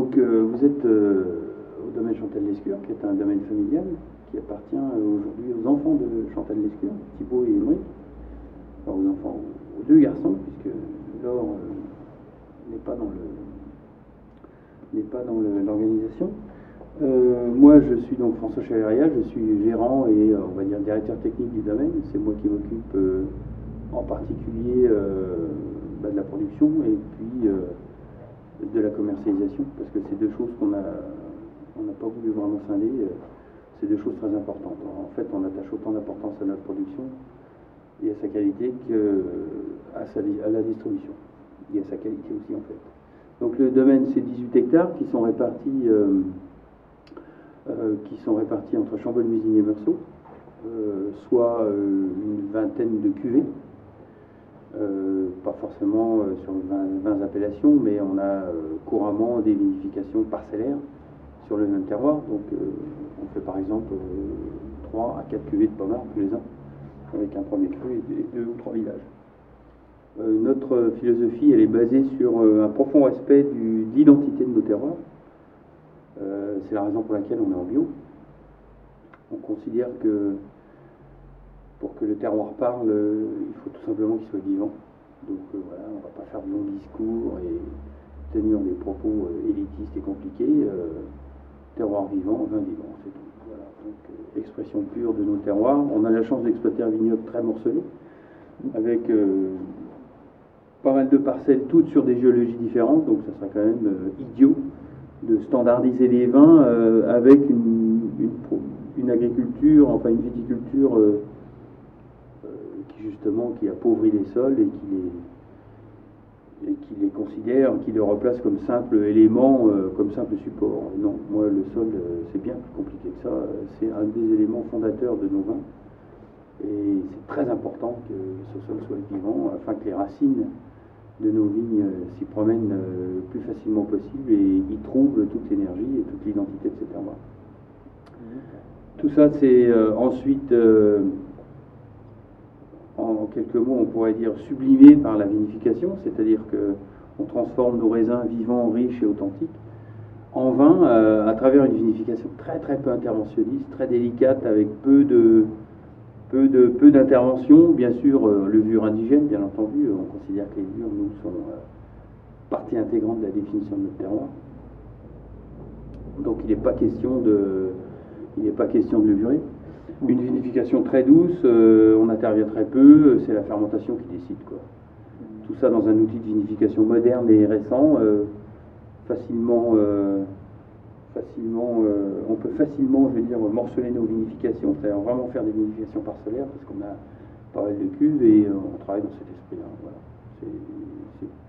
Donc vous êtes au domaine Chantal-Lescure, qui est un domaine familial, qui appartient aujourd'hui aux enfants de Chantal-Lescure, Thibaut et Émeric. Enfin, aux enfants, aux deux garçons, puisque Laure n'est pas dans l'organisation. Moi, je suis donc François Chaveria, je suis gérant et on va dire directeur technique du domaine. C'est moi qui m'occupe en particulier de la production et puis de la commercialisation, parce que c'est deux choses qu'on n'a pas voulu vraiment scinder. C'est deux choses très importantes. En fait, on attache autant d'importance à notre production et à sa qualité qu'à la distribution. Et à sa qualité aussi, en fait. Donc le domaine, c'est 18 hectares qui sont répartis entre Chambol-Musigny et Meursault, soit une vingtaine de cuvées, pas forcément sur 20 appellations, mais on a couramment des vinifications parcellaires sur le même terroir. Donc on fait par exemple 3 à 4 cuvées de pommard tous les ans, avec un premier cru et 2 ou 3 villages. Notre philosophie, elle est basée sur un profond respect de l'identité de nos terroirs. C'est la raison pour laquelle on est en bio. On considère que pour que le terroir parle, il faut tout simplement qu'il soit vivant. Donc voilà, on ne va pas faire de longs discours et tenir des propos élitistes et compliqués. Terroir vivant, vin vivant, c'est tout. Voilà. Donc expression pure de nos terroirs. On a la chance d'exploiter un vignoble très morcelé, avec pas mal de parcelles, toutes sur des géologies différentes, donc ça serait quand même idiot de standardiser les vins avec une agriculture, enfin une viticulture qui appauvrit les sols et qui les considère, qui les replace comme simple élément, comme simple support. Non, moi le sol, c'est bien plus compliqué que ça, c'est un des éléments fondateurs de nos vins, et c'est très important que ce sol soit vivant, afin que les racines de nos vignes s'y promènent le plus facilement possible et y trouvent toute l'énergie et toute l'identité de ces terroirs. Tout ça, c'est ensuite, en quelques mots, on pourrait dire sublimé par la vinification, c'est-à-dire qu'on transforme nos raisins vivants, riches et authentiques en vin à travers une vinification très peu interventionniste, très délicate, avec peu d'intervention, bien sûr, levure indigène, bien entendu. On considère que les levures, nous, sont partie intégrante de la définition de notre terroir. Donc il n'est pas question de levurer. Une vinification très douce, on intervient très peu, c'est la fermentation qui décide, quoi. Tout ça dans un outil de vinification moderne et récent, on peut facilement, je veux dire, morceler nos vinifications, c'est-à-dire vraiment faire des vinifications parcellaires, parce qu'on a pas mal de cuves et on travaille dans cet esprit-là. Voilà. C'est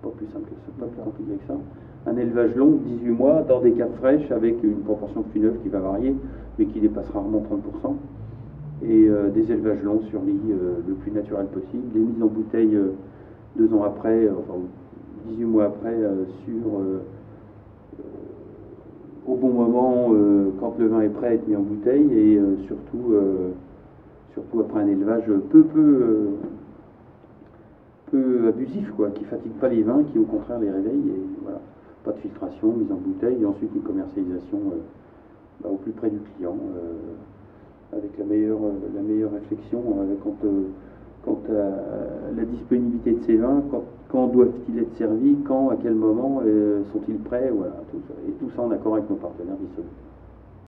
pas plus simple que ça, pas plus compliqué que ça. Un élevage long, 18 mois, dans des caves fraîches, avec une proportion de fûts neufs qui va varier, mais qui dépasse rarement 30%. Et des élevages longs sur lit le plus naturel possible. Les mises en bouteille 2 ans après, enfin 18 mois après, au bon moment, quand le vin est prêt à être mis en bouteille, et surtout après un élevage peu abusif, quoi, qui ne fatigue pas les vins, qui au contraire les réveille. Et voilà, pas de filtration, mise en bouteille, et ensuite une commercialisation au plus près du client, avec la meilleure réflexion quant à la disponibilité de ces vins, quand doivent-ils être servis, quand, à quel moment sont-ils prêts, voilà, tout ça. Et tout ça en accord avec nos partenaires dissolubles.